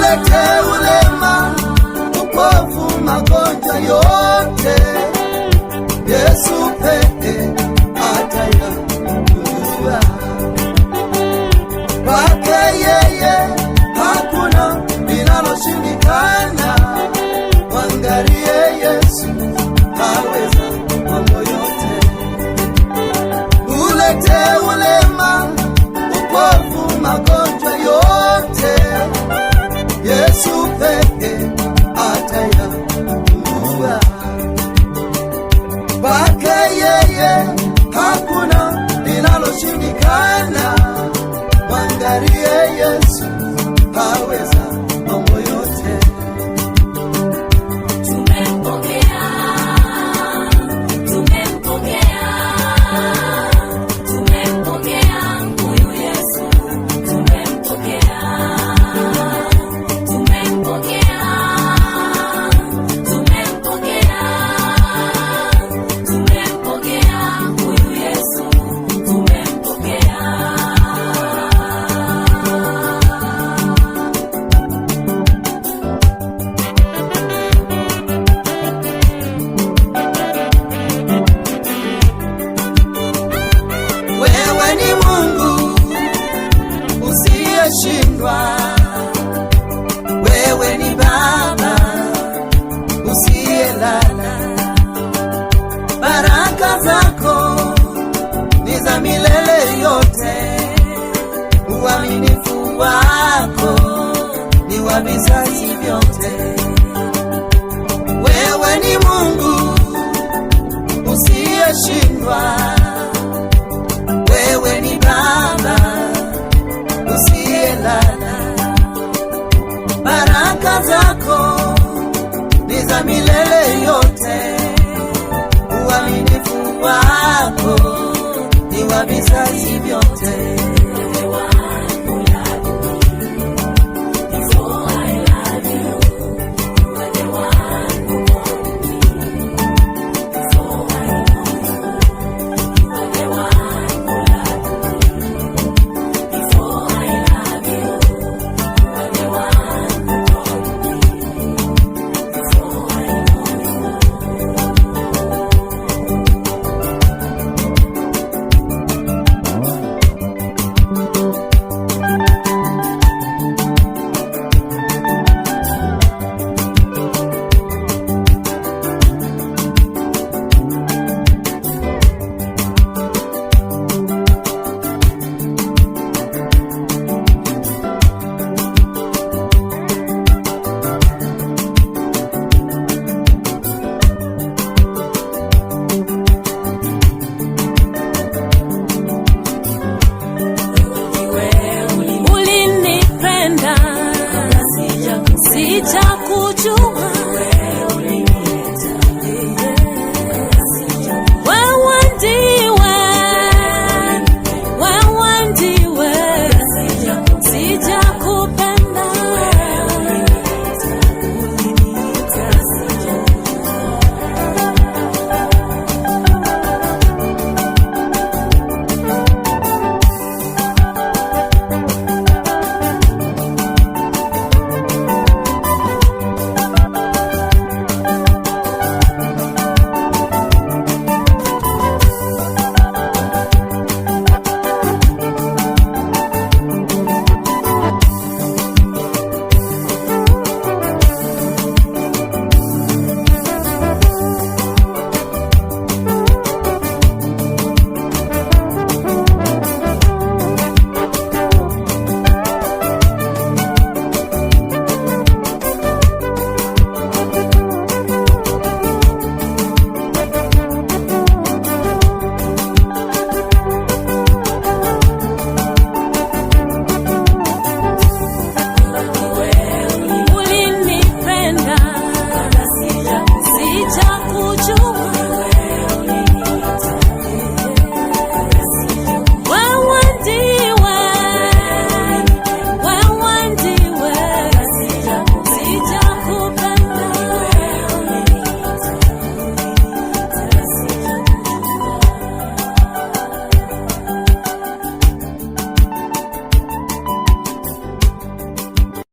ulete ulema, upofu, magonjwa yote, Yesu pekee atayagundua. Kwake yeye hakuna linaloshindikana. Mwangalie Yesu, aweza mambo yote. Ulete ulema, upofu, magonjwa yote, Yesu pekee atayagundua. Kwake yeye hakuna linaloshindikana. Mwangalie Yesu, aweza mambo yote. Tumempokea, tumempokea, tumempokea huyu Yesu, tumempokea, tumempokea, tumempokea, tumempokea huyu Yesu, tumempokea. Wewe ni Mungu usiyeshindwa, wewe ni Baba usiyelala. Baraka zako ni za milele yote, uaminifu wako ni wa vizazi vyote. Wewe ni Mungu usiyeshindwa, wewe ni Baba usiyelala. Baraka zako ni za milele yote, uaminifu wako ni wa vizazi vyote.